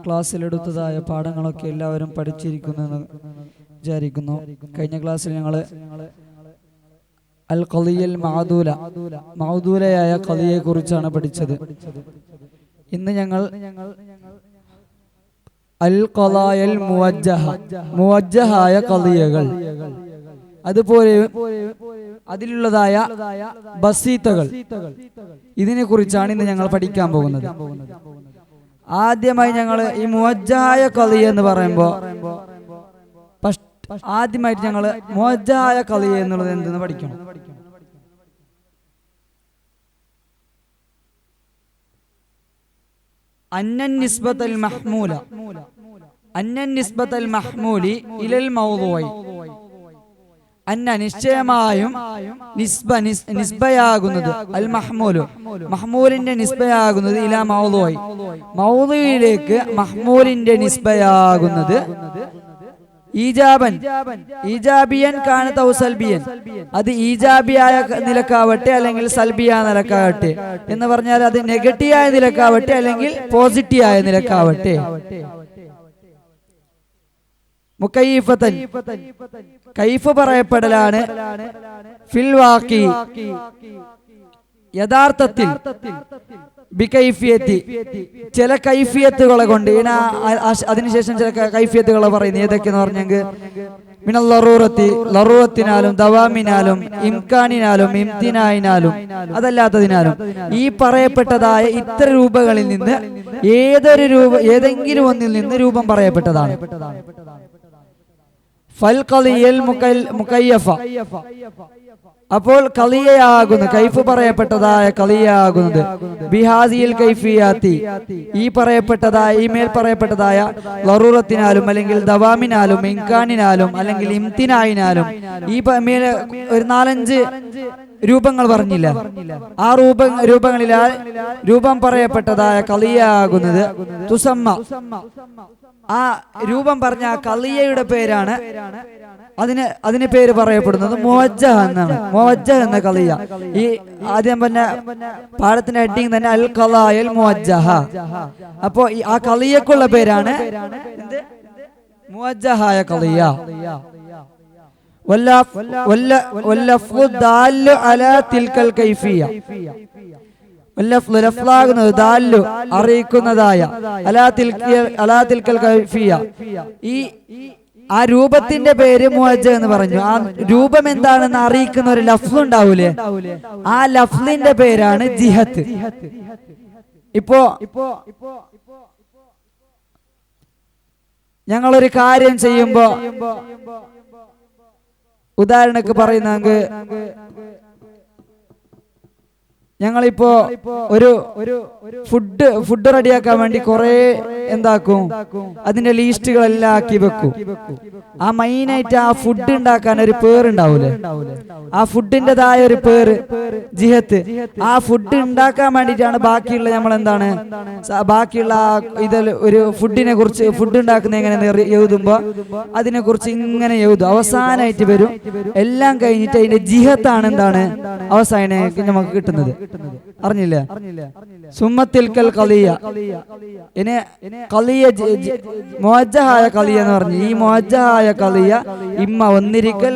ക്ലാസ്സിലെടുത്തതായ പാഠങ്ങളൊക്കെ എല്ലാവരും പഠിച്ചിരിക്കുന്നെന്ന് വിചാരിക്കുന്നു. കഴിഞ്ഞ ക്ലാസ്സിൽ ഞങ്ങൾ അൽ ഖളിയൽ മഅദൂലയായ ഖളിയെ കുറിച്ചാണ് പഠിച്ചത്. ഇന്ന് ഞങ്ങൾ അൽ ഖളായൽ മുവജ്ജഹായ ഖളിയകൾ, അതുപോലെ അതിലുള്ളതായ ബസീത്തകൾ, ഇതിനെ കുറിച്ചാണ് ഇന്ന് ഞങ്ങൾ പഠിക്കാൻ പോകുന്നത്. ആദ്യമായി ഞങ്ങൾ ഈ മുവജ്ജഹായ ഖളിയ എന്ന് പറയുമ്പോൾ ആദ്യമായിട്ട് ഞങ്ങൾ മുവജ്ജഹായ ഖളിയ എന്നുള്ളത് എന്തെന്ന് പഠിക്കണം. അന്നൻ നിസ്ബത്തൽ മഹ്മൂലി ഇലൽ മൗദൂഇ, അന്ന നിശ്ചയമായും നിസ്ബയാകുന്നത്, അൽ മഹ്മൂലു മഹ്മൂലിന്റെ നിസ്ബയാകുന്നത്, ഇലാ മൗദൂഇ മൗദൂഇലേക്ക് മഹ്മൂലിന്റെ നിസ്ബയാകുന്നത്, ഈജാബിയൻ കാനത ഔ സൽബിയൻ, അത് ഈജാബിയായ നിലക്കാവട്ടെ അല്ലെങ്കിൽ സൽബിയായ നിലക്കാവട്ടെ എന്ന് പറഞ്ഞാൽ അത് നെഗറ്റീവായ നിലക്കാവട്ടെ അല്ലെങ്കിൽ പോസിറ്റീവായ നിലക്കാവട്ടെ. മുകയ്യിഫതൻ കൈഫ് പറയപ്പെടലാണ്, ഫിൽ വാഖി യഥാർത്ഥത്തിൽ, ബികൈഫിയത്തി ചില കൈഫിയത്തുകളെ കൊണ്ട്, അതിനുശേഷം ചില കൈഫിയത്തുകളെ പറയുന്നത് ഏതൊക്കെയെന്ന് പറഞ്ഞെങ്കിൽ മിനൽ ലറൂറത്തിനാലും ദവാമിനാലും ഇംകാനിനാലും ഇംതിനായിനാലും അതല്ലാത്തതിനാലും ഈ പറയപ്പെട്ടതായ ഇത്ര രൂപങ്ങളിൽ നിന്ന് ഏതെങ്കിലും ഒന്നിൽ നിന്ന് രൂപം പറയപ്പെട്ടതാണ്. ഫൽ ഖളിയൽ മുകയ്യഫ, അപ്പോൾ ഖളിയയാകുന്നു, കൈഫ് പറയപ്പെട്ടതായ ഖളിയയാകുന്നത്, ബിഹാസിൽ കൈഫിയാത്തി ഈ പറയപ്പെട്ടതായ ഈ മേൽ പറയപ്പെട്ടതായ ലറൂറത്തിനാലും അല്ലെങ്കിൽ ദവാമിനാലും ഇംകാനിനാലും അല്ലെങ്കിൽ ഇംതിനായിനാലും ഈ മേലെ ഒരു 4-5 രൂപങ്ങൾ പറഞ്ഞില്ല, ആ രൂപങ്ങളിലാൽ രൂപം പറയപ്പെട്ടതായ ഖളിയയാകുന്നത് തുസമ്മ, ആ രൂപം പറഞ്ഞ ഖളിയയുടെ പേരാണ്, അതിന് പേര് പറയപ്പെടുന്നത് മുവജ്ജഹ എന്നാണ്. മുവജ്ജഹ എന്ന ഖളിയ, ഈ ആദ്യം പറഞ്ഞ പാഠത്തിന്റെ ഹെഡിങ് തന്നെ അൽ ഖളായൽ മുവജ്ജഹ. അപ്പോ ആ ഖളിയക്കുള്ള പേരാണ് മുവജ്ജഹായ ഖളിയ. അറിയിക്കുന്നതായ ആ രൂപത്തിന്റെ പേര് മുവജ്ജഹ എന്ന് പറഞ്ഞു. ആ രൂപം എന്താണെന്ന് അറിയിക്കുന്ന ഒരു ലഫ്സ് ഉണ്ടാവൂലേ, ആ ലഫ്ലിന്റെ പേരാണ് ജിഹത്ത്. ഇപ്പോ ഞങ്ങളൊരു കാര്യം ചെയ്യുമ്പോ, ഉദാഹരണക്ക് പറയുന്നെങ്കിൽ ഞങ്ങളിപ്പോ ഒരു ഫുഡ് റെഡിയാക്കാൻ വേണ്ടി കുറെ എന്താക്കും, അതിന്റെ ലീസ്റ്റുകളെല്ലാം ആക്കി വെക്കും. ആ മെയിനായിട്ട് ആ ഫുഡ് ഉണ്ടാക്കാൻ ഒരു പേരുണ്ടാവൂലേ, ആ ഫുഡിൻ്റെതായ ഒരു പേര് ജിഹത്ത്. ആ ഫുഡ് ഉണ്ടാക്കാൻ വേണ്ടിയിട്ടാണ് ബാക്കിയുള്ള നമ്മൾ എന്താണ് ബാക്കിയുള്ള ഇതിൽ ഒരു ഫുഡിനെ കുറിച്ച്, ഫുഡ് ഉണ്ടാക്കുന്ന എങ്ങനെ എഴുതുമ്പോ അതിനെ കുറിച്ച് ഇങ്ങനെ എഴുതും. അവസാനമായിട്ട് വരും, എല്ലാം കഴിഞ്ഞിട്ട് അതിന്റെ ജിഹത്താണ് എന്താണ് അവസാനം നമുക്ക് കിട്ടുന്നത്. അറിഞ്ഞില്ല? സുമ്മത്തിൽക്കൽ ഖളിയ, ഇനി ഖളിയ മുവജ്ജഹായ ഖളിയ എന്ന് പറഞ്ഞു. ഈ മുവജ്ജഹായ ഖളിയ ഇമ്മ ഒന്നിരിക്കൽ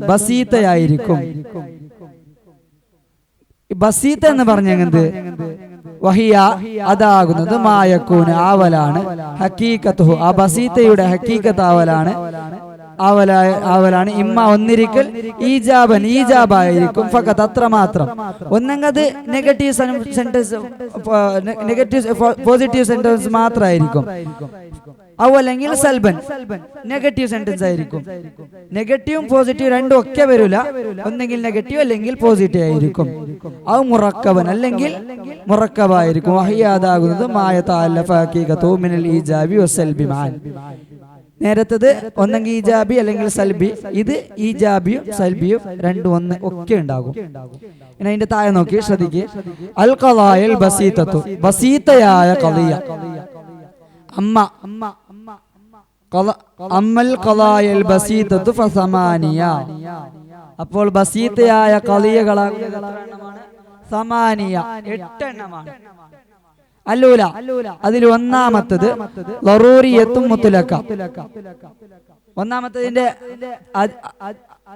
ബസീത്തയായിരിക്കും. ബസീത്ത എന്ന് പറഞ്ഞെന്ത്, വഹിയ അതാകുന്നത്, മായക്കൂന് ആവലാണ്, ഹക്കീക്കത്തുഹു ആ ബസീത്തയുടെ ഹക്കീക്കത്ത് ആവലാണ് ഇമ്മ ഒന്നിരിക്കൽ ഈജാബായിരിക്കും, ഫഖത്ത് അത്രമാത്രം. ഒന്നെങ്കിൽ അത് നെഗറ്റീവ് സെന്റൻസ്, പോസിറ്റീവ് സെന്റൻസ് മാത്രമായിരിക്കും, അല്ലെങ്കിൽ സൽബൻ നെഗറ്റീവ് സെന്റൻസ് ആയിരിക്കും. നെഗറ്റീവും പോസിറ്റീവ് രണ്ടും ഒക്കെ വരില്ല, ഒന്നെങ്കിൽ നെഗറ്റീവ് അല്ലെങ്കിൽ പോസിറ്റീവ് ആയിരിക്കും. ഔ മുറക്കബൻ അല്ലെങ്കിൽ മുറക്കബായിരിക്കും. വഹിയാതാകുന്നത് മായ തഅല്ലഫ ഹഖീഖതു മിനൽ ഈജാബി വസൽബി മാൻ. നേരത്തത് ഒന്നെങ്കിൽ ഈജാബി അല്ലെങ്കിൽ സൽബി, ഇത് ഈജാബിയും സൽബിയും രണ്ടും ഒന്ന് ഒക്കെ ഉണ്ടാകും. ഇനി അതിന്റെ താഴെ നോക്കി ശ്രദ്ധിക്കുക. അൽ ഖളായൽ ബസീതത്തു, ബസീതയായ ഖളിയ. അമ്മൽ ഖളായൽ ബസീതത്തു ഫസമാനിയ, അപ്പോൾ ബസീതയായ ഖളിയകളാകുന്നത് സമാനിയ 8 എണ്ണമാണ്. അല്ലൂല. അതിൽ ഒന്നാമത്തത് ലറൂറിയത്തും മുത്തലക്ക. ഒന്നാമത്തതിന്റെ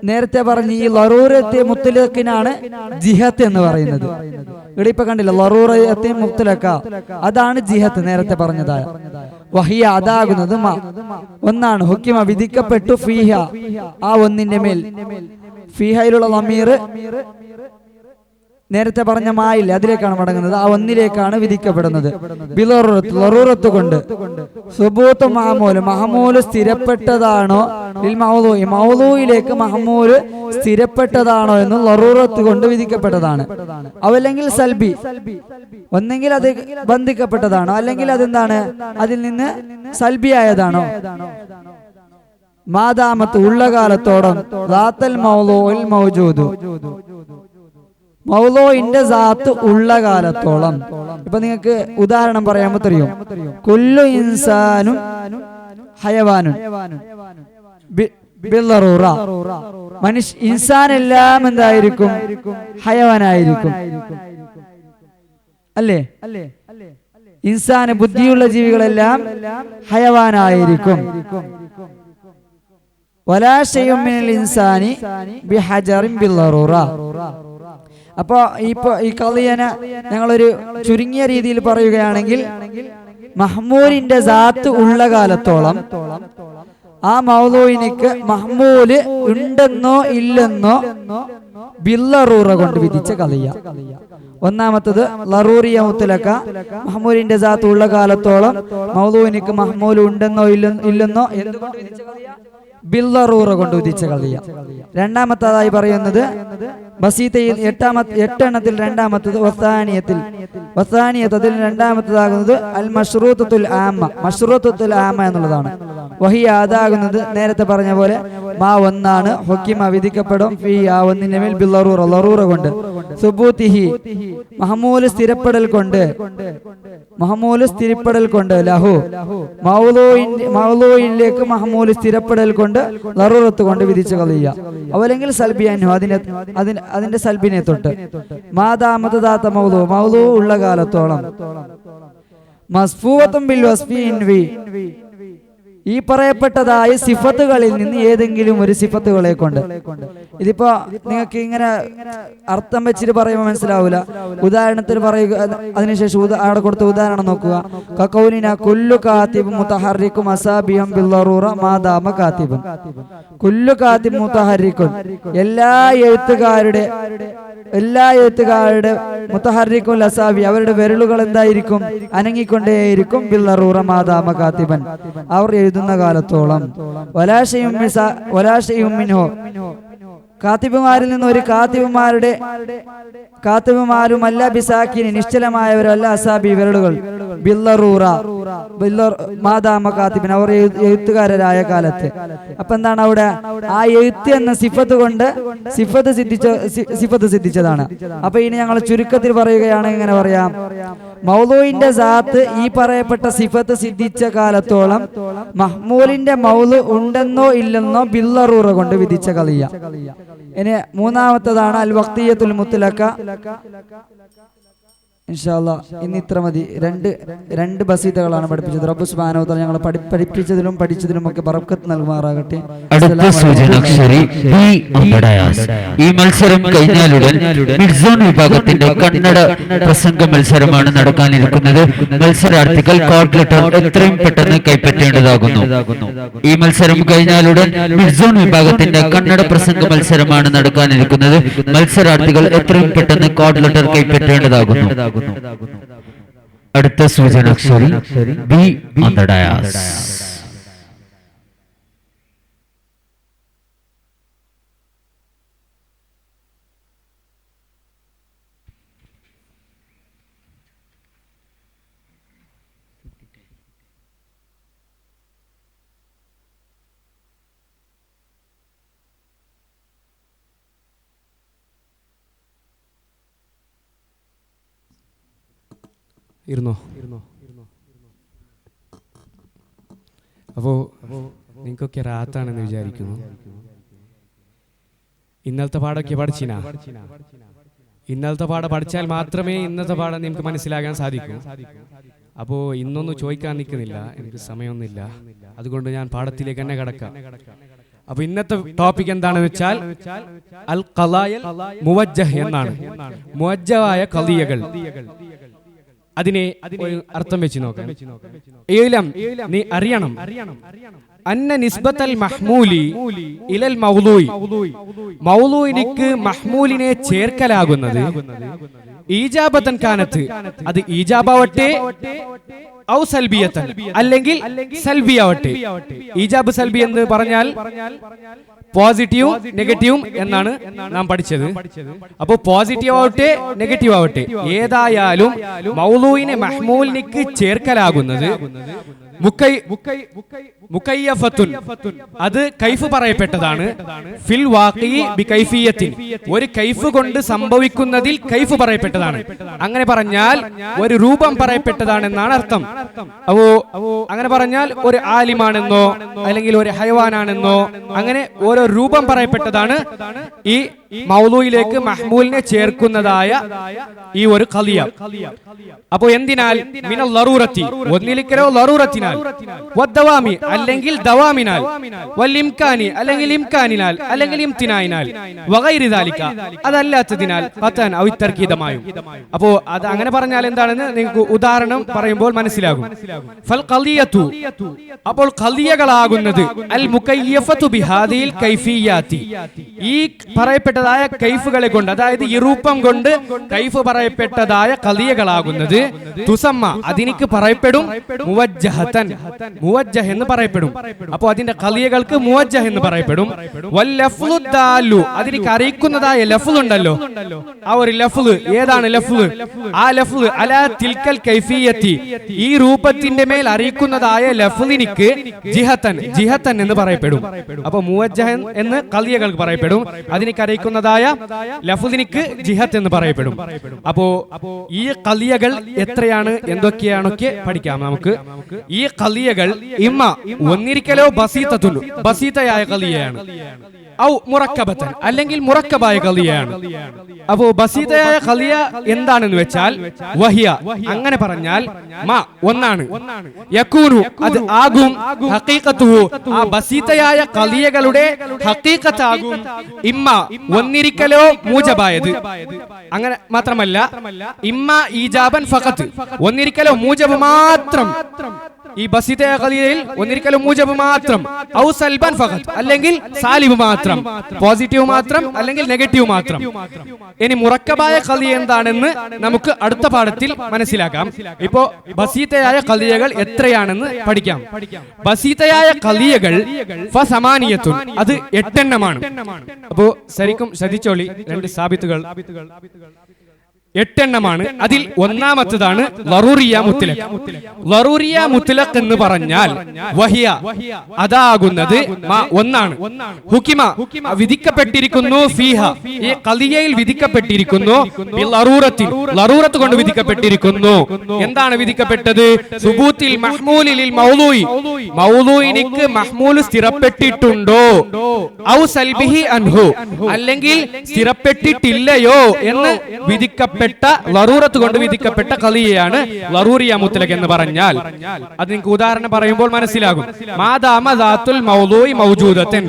നേരത്തെ പറഞ്ഞ ഈ ലറൂറത്തെ മുത്തലക്കിനാണ് ജിഹത്ത് എന്ന് പറയുന്നത്. ഇവിടെ ഇപ്പൊ കണ്ടില്ല, ലറൂറത്തെ മുത്തലക്ക, അതാണ് ജിഹത്ത് നേരത്തെ പറഞ്ഞതായ. വഹിയ അതാകുന്നത് ഒന്നാണ്. ഹുക്കിമ വിധിക്കപ്പെട്ടു ഫീഹ ആ ഒന്നിന്റെ മേൽ. ഫീഹയിലുള്ള ലമീർ നേരത്തെ പറഞ്ഞ മായില്ല, അതിലേക്കാണ് മടങ്ങുന്നത്. ആ ഒന്നിലേക്കാണ് വിധിക്കപ്പെടുന്നത്. ലറൂറത്ത് കൊണ്ട്. സുബൂത്ത് മഹമൂല്, മഹമൂല് സ്ഥിരപ്പെട്ടതാണോ, മൗലൂയിലേക്ക് മഹമൂല് സ്ഥിരപ്പെട്ടതാണോ എന്ന് ലറൂറത്ത് കൊണ്ട് വിധിക്കപ്പെട്ടതാണ്. അതല്ലെങ്കിൽ സൽബി, ഒന്നെങ്കിൽ അത് ബന്ധിക്കപ്പെട്ടതാണോ, അല്ലെങ്കിൽ അതെന്താണ്, അതിൽ നിന്ന് സൽബിയായതാണോ. മാദാമത്ത് ഉള്ള കാലത്തോളം റാത്തൽ മൗലൂഇൽ മൗജൂദു, മൗലൂഇന്റെ സാത്ത് ഉള്ള കാലത്തോളം. ഇപ്പൊ നിങ്ങൾക്ക് ഉദാഹരണം പറയാമോ അറിയോ? കുല്ലു ഇൻസാനും ഹയവാനും ബില്ലറൂറ, ഇൻസാൻ എല്ലാം എന്തായിരിക്കും, ഹയവാനായിരിക്കും അല്ലേ. ഇൻസാന് ബുദ്ധിയുള്ള ജീവികളെല്ലാം ഹയവാനായിരിക്കും. വലാ ശൈഉം മിനൽ ഇൻസാനി ബിഹജറിൻ ബില്ലറൂറ. അപ്പൊ ഈ ഖളിയന ഞങ്ങളൊരു ചുരുങ്ങിയ രീതിയിൽ പറയുകയാണെങ്കിൽ, മഹ്മൂലിന്റെ സാത്ത് ഉള്ള കാലത്തോളം ആ മൗലൂഇനിക്ക് മഹ്മൂല് ഉണ്ടെന്നോ ഇല്ലെന്നോ ബില്ലറൂറ കൊണ്ട് വിധിച്ച ഖളിയ. ഒന്നാമത്തത് ലറൂറിയ മുത്തലക്ക, മഹ്മൂലിന്റെ സാത്ത് ഉള്ള കാലത്തോളം മൗലൂഇനിക്ക് മഹ്മൂല് ഉണ്ടെന്നോ ഇല്ലെന്നോ എന്തുകൊണ്ട് വിധിച്ച ഖളിയ, ബില്ലറൂറ കൊണ്ട് വിധിച്ച ഖളിയ. രണ്ടാമത്തതായി പറയുന്നത് ബസീതയിൽ 8 എണ്ണത്തിൽ രണ്ടാമത്തത് വസാനിയത്ത്, അതിൽ രണ്ടാമത്തതാകുന്നത് അൽ മശ്റൂത്തുൽ ആമ്മ, മശ്റൂത്തുൽ ആമ്മ എന്നുള്ളതാണ്. വഹിയ അതാകുന്നത് നേരത്തെ പറഞ്ഞ പോലെ മാ ഒന്നാണ്. ഹുക്കിമ വിധിക്കപ്പെടും ഫീ ആ ഒന്നിന്റെ മേൽ ബില്ലറൂറ, ലറൂറ കൊണ്ട്. സുബൂതിഹി മഹമൂല് സ്ഥിരപ്പെടൽ കൊണ്ട്, മഹമൂല് സ്ഥിരപ്പെടൽ കൊണ്ട്. ലഹു മൗലൂഇലേക്ക് മഹമൂല് സ്ഥിരപ്പെടൽ കൊണ്ട് ലറൂറത്ത് കൊണ്ട് വിധിച്ച ഖളിയ. അവല്ലെങ്കിൽ സൽബിയൻഹു, അതിന്റെ സൽബിനെ തൊട്ട്. മാദാമത്ത് ദാത്ത മൗലൂ ഉള്ള കാലത്തോളം. മസ്ഫൂവത്തും ബിൽ വസ്ഫി ഇൻവി, ഈ പറയപ്പെട്ടതായ സിഫത്തുകളിൽ നിന്ന് ഏതെങ്കിലും ഒരു സിഫത്തുകളെ കൊണ്ട്. ഇതിപ്പോ നിങ്ങൾക്ക് ഇങ്ങനെ അർത്ഥം വെച്ചിട്ട് പറയുമ്പോൾ മനസ്സിലാവൂല. ഉദാഹരണത്തിന് പറയുക, അതിനുശേഷം അവിടെ കൊടുത്ത ഉദാഹരണം നോക്കുക. കഖൗലിന കുല്ലു കാത്തിബ് മുതഹർരിക്കും അസാബിഹം ബില്ലറൂറ മാദാമ കാത്തിബുൻ. കുല്ലു കാത്തിബ് മുതഹർരിക്കും, എല്ലാ എഴുത്തുകാരുടെ മുതഹർരിക്കും അസാബി, അവരുടെ വിരലുകൾ എന്തായിരിക്കും, അനങ്ങിക്കൊണ്ടേയിരിക്കും. ബില്ലറൂറ മാദാമ കാത്തിബൻ, അവർ എഴുതുന്ന കാലത്തോളം. വലാശയും മിൻഹു, കാത്തിബുമാരിൽ നിന്ന് ഒരു കാത്തിബുമാരുമല്ല ബിസാക്കിനി, നിശ്ചലമായവരല്ല അസാബി വിരലുകൾ. ബില്ലറൂറ മാദാമ കാത്തിബിൻ, അവർ എഴുത്തുകാരായ കാലത്ത്. അപ്പൊ എന്താണ് അവിടെ ആ എഴുത്ത് എന്ന സിഫത്ത് കൊണ്ട് സിഫത്ത് സിദ്ധിച്ചതാണ്. അപ്പൊ ഇനി ഞങ്ങൾ ചുരുക്കത്തിൽ പറയുകയാണെങ്കിൽ ഇങ്ങനെ പറയാം, മൗലൂഇന്റെ സാത്ത് ഈ പറയപ്പെട്ട സിഫത്ത് സിദ്ധിച്ച കാലത്തോളം മഹ്മൂലിന്റെ മൗലു ഉണ്ടെന്നോ ഇല്ലെന്നോ ബില്ലറൂറ കൊണ്ട് വിധിച്ച ഖളിയ. ഇനി മൂന്നാമത്തതാണ് അൽ വഖ്തിയത്തുൽ മുത്ലഖ. ഇൻഷാ അല്ലാഹ് ഇന്ന് ഇത്ര മതി. രണ്ട് ബസീതകളാണ് പഠിപ്പിച്ചത്. റബ്ബ് സുബ്ഹാനഹു വ തആല ഞങ്ങളെ പഠിപ്പിച്ചതിലും പഠിച്ചതിലും ഒക്കെ ബറക്കത്ത് നൽകുമാറാകട്ടെ. അടുത്ത സൂചനാക്ഷരി ബി അമ്പടയാസ്. ഈ മത്സരം കഴിഞ്ഞാലുടൻ മിഡ്സോൺ വിഭാഗത്തിന്റെ കന്നഡ പ്രസംഗ മത്സരമാണ് നടക്കാനിരിക്കുന്നത്. മത്സരാർത്ഥികൾ കോഡ് ലെറ്റർ എത്രയും പെട്ടെന്ന് കൈപ്പറ്റേണ്ടതാകുന്നു. ഈ മത്സരം കഴിഞ്ഞാലുടൻ മിഡ്സോൺ വിഭാഗത്തിന്റെ കന്നഡ പ്രസംഗ മത്സരമാണ് നടക്കാനിരിക്കുന്നത്. മത്സരാർത്ഥികൾ എത്രയും പെട്ടെന്ന് കോഡ് ലെറ്റർ കൈപ്പറ്റേണ്ടതാകുന്നു. അടുത്ത സൂചനാക്ഷരി ബി അന്തഡയാസ്. ഇരുന്നോ. അപ്പോൾ നിങ്ങൾക്കൊക്കെ റാത്താണെന്ന് വിചാരിക്കുന്നു. ഇന്നലത്തെ പാടൊക്കെ പഠിച്ചിനാ? ഇന്നലത്തെ പാഠം പഠിച്ചാൽ മാത്രമേ ഇന്നത്തെ പാഠം നിങ്ങൾക്ക് മനസ്സിലാക്കാൻ സാധിക്കൂ. അപ്പോൾ ഇന്നൊന്നും ചോദിക്കാൻ നിൽക്കുന്നില്ല, എനിക്ക് സമയമൊന്നുമില്ല. അതുകൊണ്ട് ഞാൻ പാഠത്തിലേക്ക് തന്നെ കടക്കാം. അപ്പൊ ഇന്നത്തെ ടോപ്പിക് എന്താണെന്ന് വെച്ചാൽ അൽ ഖലായൽ മുവജ്ജഹ് എന്നാണ്. മുവജ്ജഹായ ഖളിയകൾ. അതിനെ ഒരു അർത്ഥം വെച്ച് നോക്കാം. നീ അറിയണം അന്ന നിസ്ബത്തൽ മഹ്മൂലി ഇലൽ മൗലൂയി, മൗലൂയിനിക്ക് മഹ്മൂലിനെ ചേർക്കലാകുന്നത് ഈജാബത്തൻ കാനത്ത്, അത് ഈജാബാവട്ടെ, ഔ സൽബിയത്തൻ അല്ലെങ്കിൽ സൽബിയാവട്ടെ. ഈജാബ് സൽബി എന്ന് പറഞ്ഞാൽ പോസിറ്റീവും നെഗറ്റീവും എന്നാണ് നാം പഠിച്ചത്. അപ്പോൾ പോസിറ്റീവ് ആവട്ടെ നെഗറ്റീവ് ആവട്ടെ, ഏതായാലും മൗലൂയിനെ മഹ്മൂലിനിക്ക് ചേർക്കലാകുന്നത് മുക്കയ്യഫത്തുൻ, അത് കൈഫ് പറയപ്പെട്ടതാണ്. ഫിൽ വാഖിഇ ബികൈഫിയത്തിൻ, ഒരു കൈഫ് കൊണ്ട് സംഭവിക്കുന്നതിൽ കൈഫ് പറയപ്പെട്ടതാണ്. അങ്ങനെ പറഞ്ഞാൽ ഒരു രൂപം പറയപ്പെട്ടതാണെന്നാണ് അർത്ഥം. അപ്പോ അങ്ങനെ പറഞ്ഞാൽ ഒരു ആലിമാണെന്നോ അല്ലെങ്കിൽ ഒരു ഹയവാനാണെന്നോ അങ്ങനെ ഓരോ രൂപം പറയപ്പെട്ടതാണ് ഈ മൗലൂയിലേക്ക് മഹ്മൂലിനെ ചേർക്കുന്നതായ ഈ ഒരു ഖളിയ. അപ്പോ എന്തിനാൽ? മിനൽ ലറൂറത്തി, ഒന്നിലിക്കലോ ലറൂറത്തിനാൽ, വദ്ദവാമി അല്ലെങ്കിൽ ദവാമിനാൽ, വൽ ഇംകാനി അല്ലെങ്കിൽ ഇംകാനിനാൽ അല്ലെങ്കിൽ ഇംതിനായിനാൽ, വഗൈരി ദാലിക അതല്ലാത്തതിനാൽ, ഖതൻ ഔ തർക്കീദമായും. അപ്പോ അത് അങ്ങനെ പറഞ്ഞാൽ എന്താണെന്ന് നിങ്ങൾക്ക് ഉദാഹരണം പറയുമ്പോൾ മനസ്സിലാകും. ഫൽ ഖളിയതു, അപ്പോൾ ഖളിയകളാകുന്നത് അൽ മുകയ്യഫതു ബിഹാദിൽ കൈഫിയാത്തി, ഈ പറയപ്പെട്ടതായ കൈഫുകളെ കൊണ്ട്, അതായത് ഈ രൂപം കൊണ്ട് കൈഫ് പറയപ്പെട്ടതായ ഖളിയകളാകുന്നത് തുസമ്മ, അതിനിക്ക് പറയപ്പെടും മുവജ്ജഹതൻ, മുവജ്ജഹ് എന്ന് പറയപ്പെടും. അപ്പോൾ അതിന്റെ ഖളിയകൾക്ക് മുവജ്ജഹ് എന്ന് പറയപ്പെടും. വൽ ലഫ്ളു ദാലു, അതിനിക്ക് അറിയിക്കുന്നതായ ലഫ്ള് ഉണ്ടല്ലോ, ആ ഒരു ലഫ്ള് ഏതാണ്? ലഫ്ള്, ആ ലഫ്ള് അലാ തിൽക്കൽ കൈഫിയത്തി, ഈ രൂപത്തിന്റെ മേൽ അറിയിക്കുന്നതായ ലഫ്ളിനിക്ക് ജിഹതൻ, ജിഹതൻ എന്ന് പറയപ്പെടും. അപ്പോൾ മുവജ്ജഹ് എന്ന് ഖളിയകൾക്ക് പറയപ്പെടും, അതിനിക്ക് അറിയിക്കുന്നതായ ലഫ്ളിനിക്ക് ജിഹത്ത് എന്ന് പറയപ്പെടും. അപ്പോ ഈ ഖളിയകൾ എത്രയാണ്, എന്തൊക്കെയാണൊക്കെ പഠിക്കാം നമുക്ക്. ഈ ഖളിയകൾ ഇമ്മ ഒന്നിരിക്കലോ ബസീതത്തുൻ, ബസീതയായ ഖളിയയാണ്, ഔ മുറക്കബത്തൻ അല്ലെങ്കിൽ മുറക്കബായ ഖളിയയാണ്. അപ്പോ ബസീതയായ ഖളിയ എന്താണെന്ന് വെച്ചാൽ വഹിയ, അങ്ങനെ പറഞ്ഞാൽ മ ഒന്നാണ്, യകൂനു അത് ആകും, ഹഖീഖത്തുഹു ആ ബസീതയായ ഖളിയകളുടെ ഹഖീഖത്താകും, ഇമ്മ ഒന്നിരിക്കലോ മൂജബായത്, അങ്ങനെ മാത്രമല്ല ഇമ്മ ഈജാബൻ ഫഖത്ത്, ഒന്നിരിക്കലോ മൂജബ് മാത്രം, ഈ ബസീതയായ ഖളിയയിൽ ഒന്നിരിക്കലോ മൂജബ് മാത്രം, ഔ സൽബൻ ഫഖത്ത് അല്ലെങ്കിൽ സാലിബ് മാത്രം, പോസിറ്റീവ് മാത്രം അല്ലെങ്കിൽ നെഗറ്റീവ് മാത്രം. ഇനി മുറക്കബായ ഖളിയ എന്താണെന്ന് നമുക്ക് അടുത്ത പാഠത്തിൽ മനസ്സിലാക്കാം. ഇപ്പോ ബസീതയായ ഖളിയകൾ എത്രയാണെന്ന് പഠിക്കാം. ബസീതയായ ഖളിയകൾ ഫസമാനിയത്തുൻ, അത് 8 എണ്ണമാണ്. അപ്പോ ശരിക്കും ശ്രദ്ധിച്ചോളി, 2 സാബിത്തുകൾ 8 എണ്ണമാണ്. അതിൽ ഒന്നാമത്തതാണ് ലറൂറിയ മുത്ലഖ്. ലറൂറിയ മുത്ലഖ് എന്ന് പറഞ്ഞാൽ വഹിയ, അതാകുന്നത് ഒന്നാണ്, ഹുകിമ വിധിക്കപ്പെട്ടിരിക്കുന്നു, ഫീഹ ഈ ഖളിയയിൽ വിധിക്കപ്പെട്ടിരിക്കുന്നു, ബിലറൂറത്തി ലറൂറത്ത് കൊണ്ട് വിധിക്കപ്പെട്ടിരിക്കുന്നു. എന്താണ് വിധിക്കപ്പെട്ടത്? സുബൂത്തിൽ മഹ്മൂലി ലിൽ മൗലൂയി, മൗലൂയിനിക്ക് മഹ്മൂൽ സ്ഥിരപ്പെട്ടിട്ടുണ്ടോ, ഔ സൽബിഹി അൻഹു അല്ലെങ്കിൽ സ്ഥിരപ്പെട്ടിട്ടില്ലയോ എന്ന് വിധിക്കപ്പെട്ട ലറൂറത്ത് കൊണ്ട് വിധിക്കപ്പെട്ട ഖളിയയാണ് ലറൂറിയ മുത്ലഖ് എന്ന് പറഞ്ഞാൽ. അത് നിങ്ങൾക്ക് ഉദാഹരണം പറയുമ്പോൾ മനസ്സിലാകും. മാദാമ ദാത്തുൽ മൗലൂയി മൗജൂദത്തൻ,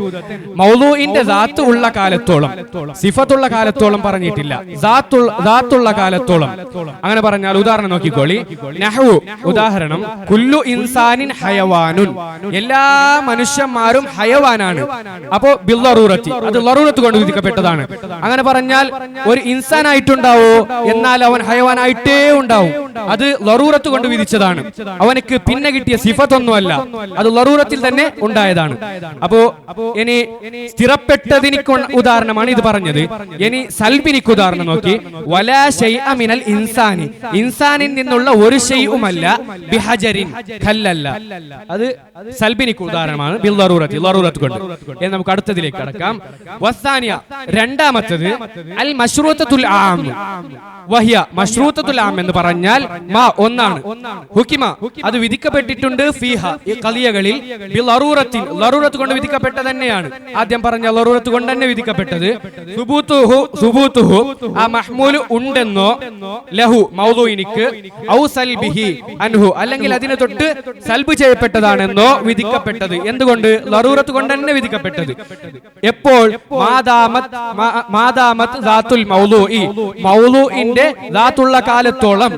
മൗലൂയിന്റെ ദാത്ത് ഉള്ള കാലത്തോളം, സിഫത്തുള്ള കാലത്തോളം പറഞ്ഞിട്ടില്ല, ദാത്തുള്ള കാലത്തോളം. അങ്ങനെ പറഞ്ഞാൽ ഉദാഹരണം നോക്കിക്കോളി. നഹ്വു ഉദാഹരണം, കുല്ലു ഇൻസാനിൻ ഹയവാനുൻ, എല്ലാ മനുഷ്യന്മാരും ഹയവാനാണ്. അപ്പോ ബിൽ ലറൂറത്തി, അത് ലറൂറത്ത് കൊണ്ട് വിധിക്കപ്പെട്ടതാണ്. അങ്ങനെ പറഞ്ഞാൽ ഒരു ഇൻസാൻ ആയിട്ടുണ്ടാവോ, എന്നാൽ അവൻ ഹയവാനായിട്ടേ ഉണ്ടാവും, അത് ലറൂറത്ത് കൊണ്ട് വിധിച്ചതാണ്. അവനക്ക് പിന്നെ കിട്ടിയ സിഫത്തൊന്നുമല്ല, അത് ലറൂറത്തിൽ തന്നെ ഉണ്ടായതാണ്. അപ്പോ ഇനി സ്ഥിരപ്പെട്ടതിനിക്ക് ഉദാഹരണമാണ് ഇത് പറഞ്ഞത്. ഇനി സൽബിനിക്ക് ഉദാഹരണം നോക്കി. വലാ ശൈഅ മിനൽ ഇൻസാനി, ഇൻസാനിൽ നിന്നുള്ള ഒരു ശൈഉമല്ല, ബിഹജരിൻ കല്ലല്ല, അത് സൽബിനിക്ക് ഉദാഹരണമാണ്, ബിൽ ലറൂറത്തി ലറൂറത്ത് കൊണ്ട്. എന്ന് നമുക്ക് അടുത്തതിലേക്ക് കടക്കാം. വസ്സാനിയ രണ്ടാമത്തത് അൽ മശ്റൂത്തത്തുൽ ആം വഹിയ, മശ്റൂത്തത്തുൽ ആം എന്ന് പറഞ്ഞാൽ മാ ഒന്നാണ്, ഹുക്കിമ അത് വിധിക്കപ്പെട്ടിട്ടുണ്ട് ഫീഹ ഈ ഖളിയകളിൽ ബിൽ ലറൂറത്തിൻ ലറൂറത്ത് കൊണ്ട് വിധിക്കപ്പെട്ട തന്നെയാണ്. ആദ്യം പറഞ്ഞ ലറൂറത്ത് കൊണ്ട് തന്നെ വിധിക്കപ്പെട്ടത്. സുബൂതുഹു ആ മഹ്മൂൽ ഉണ്ടെന്നോ ലഹു മൗദൂഇനിക്ക് ഔ സൽബിഹി അൻഹു അല്ലെങ്കിൽ അതിനെ തൊട്ട് സൽബ് ചെയ്യപ്പെട്ടതാണെന്നോ വിധിക്കപ്പെട്ടത്. എന്തുകൊണ്ട്? ലറൂറത്ത് കൊണ്ട് തന്നെ വിധിക്കപ്പെട്ടത്. എപ്പോൾ? മാദാമത്ത് ദാത്തുൽ മൗദൂഇ മൗദൂഇന്റെ ദാത്തുള്ള കാലത്തോളം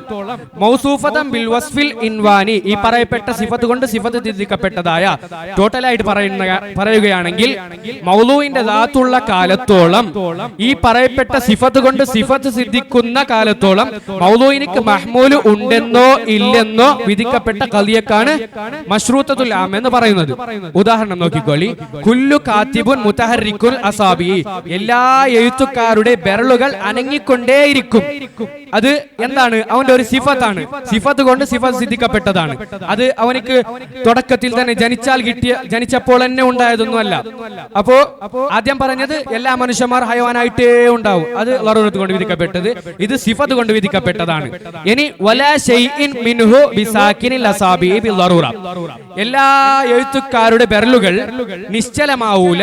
മൗസൂഫതൻ ബിൽ വസ്ഫിൽ ഇൻവാനി ഈ പറയപ്പെട്ട സിഫത്ത് കൊണ്ട് സിഫത്ത് വിധിക്കപ്പെട്ടതായ ടോട്ടലായിട്ട് പറയുകയാണെങ്കിൽ മൗദൂഇന്റെ ദാത്തുള്ള കാലത്തോളം ഈ പറയപ്പെട്ട സിഫത്ത് കൊണ്ട് സിഫത്ത് സിദ്ധിക്കുന്ന കാലത്തോളം മൗദൂഇനിക്ക് മഹ്മൂൽ ഉണ്ടെന്നോ ഇല്ലെന്നോ വിധിക്കപ്പെട്ട ഖളിയക്കാണ് മശ്റൂത്തത്തുൽ ആം എന്ന് പറയുന്നത്. ഉദാഹരണം നോക്കിക്കോളി. കുല്ലു കാത്തിബുൻ മുതഹർരിക്കുൽ അസാബി എല്ലാ എഴുത്തുകാരുടെ ബെരളുകൾ അനങ്ങിക്കൊണ്ടേയിരിക്കും. അത് എന്താണ്? അവന്റെ ഒരു സിഫത്താണ്. സിഫത്ത് കൊണ്ട് സിഫത്ത് സിദ്ധിക്കപ്പെട്ടതാണ്. അത് അവനിക്ക് തുടക്കത്തിൽ തന്നെ ജനിച്ചപ്പോൾ തന്നെ ഉണ്ടായതൊന്നുമല്ല. അപ്പോ ആദ്യം പറഞ്ഞത് എല്ലാ മനുഷ്യന്മാർ ഹയവാനായിട്ടേ ഉണ്ടാവും, അത് ലറൂറത്ത് കൊണ്ട് വിധിക്കപ്പെട്ടത്. ഇത് സിഫത്ത് കൊണ്ട് വിധിക്കപ്പെട്ടതാണ്. ഇനി വലാ ശൈഇൻ മിൻഹു ബിസാകിനിൽ അസാബി ബിൽ ലറൂറ എല്ലാ എഴുത്തുകാരുടെ ബെരലുകൾ നിശ്ചലമാവൂല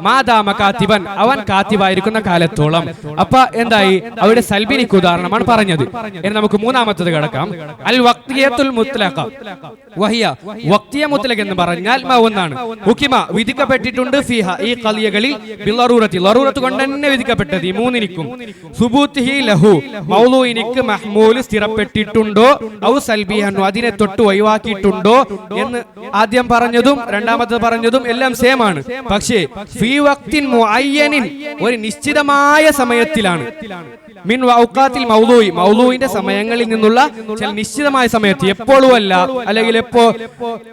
മാദാമ കാത്തിബൻ അവൻ കാത്തിബായിരിക്കുന്ന കാലത്തോളം. അപ്പൊ എന്തായി? അവിടെ സൽബിനിക്ക് ഉദാഹരണമാണ് പറഞ്ഞത്. ഇനി നമുക്ക് മൂന്നാമത്തത് കിടക്കാം. അൽ വഖ്തിയത്തുൽ മുത്ലഖ വഹിയ വഖ്തിയ മുത്ലഖ് എന്ന് പറഞ്ഞാൽ ഒന്നാണ്. ഹുക്കിമ വിധിക്കപ്പെട്ടിട്ടുണ്ട് ഫീഹ ഈ ഖളിയകളിൽ ബിൽ ലറൂറത്തി ലറൂറത്ത് കൊണ്ട് തന്നെ വിധിക്കപ്പെട്ടത്. ഈ മൂന്നിനിക്കും സുബൂത്തിഹി ലഹു മൗദൂഇനിക്ക് മഹ്മൂൽ സ്ഥിരപ്പെട്ടിട്ടുണ്ടോ ഔ സൽബിഹു അതിനെ തൊട്ട് ഒഴിവാക്കിയിട്ടുണ്ടോ എന്ന് ആദ്യം പറഞ്ഞതും രണ്ടാമത്തെ പറഞ്ഞതും എല്ലാം സെയിം ആണ്. പക്ഷേ ഫീ വഖ്തിൻ മുഅയ്യനിൻ ഒരു നിശ്ചിതമായ സമയത്തിലാണ്. മിൻ വൗഖാത്തിൽ മൗദൂഇ മൗദൂഇന്റെ സമയങ്ങളിൽ നിന്നുള്ള ചില നിശ്ചിതമായ സമയത്ത്, എപ്പോഴും അല്ല, അല്ലെങ്കിൽ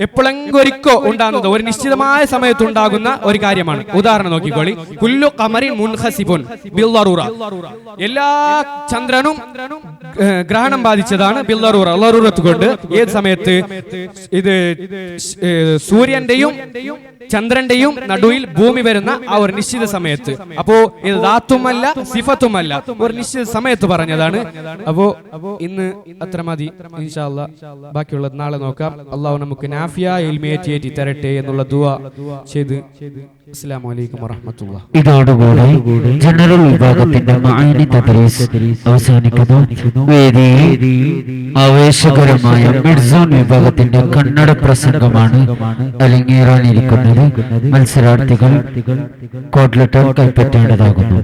എപ്പോഴെങ്കിലൊരിക്കോ ഉണ്ടാകുന്നത് ഒരു നിശ്ചിതമായ സമയത്ത് ഉണ്ടാകുന്ന ഒരു കാര്യമാണ്. ഉദാഹരണം നോക്കിക്കോളി. കുല്ലു ഖമറിൻ മുൻഖസിബുൻ ബിൽ ലറൂറ എല്ലാ ചന്ദ്രനും ഗ്രഹണം ബാധിച്ചതാണ് ബിൽ ലറൂറ ലറൂറത്ത് കൊണ്ട്. ഏത് സമയത്ത്? ഇത് സൂര്യന്റെയും ചന്ദ്രന്റെയും നടുവിൽ ഭൂമി വരുന്ന ആ ഒരു നിശ്ചിത സമയത്ത്. അപ്പോ ഇത് ദാത്തുമല്ല സിഫത്തുമല്ല, ഒരു നിശ്ചിത സമയത്ത് പറഞ്ഞതാണ്. അപ്പോ ഇന്ന് അത്ര മതി. ഇൻഷാ അല്ലാഹ് ബാക്കിയുള്ളത് നാളെ നോക്കാം. അള്ളാഹു നമുക്ക് നാഫിയ ഇൽമിയേറ്റി തരട്ടെ എന്നുള്ള ദുആ ചെയ്ത് അസ്സലാമു അലൈക്കും വറഹ്മത്തുള്ളാഹി. ഇതോടുകൂടി ജനറൽ വിഭാഗത്തിന്റെ മഅനി തദ്രീസ് അവസാനിക്കുന്നു. വേദിയിൽ ആവേശകരമായ മിഡ്സോൺ വിഭാഗത്തിന്റെ കന്നഡ പ്രസംഗമാണ് അരങ്ങേറാനിരിക്കുന്നത്. മത്സരാർത്ഥികൾ കോഡ് ലെറ്റർ കൈപ്പറ്റേണ്ടതാകുന്നു.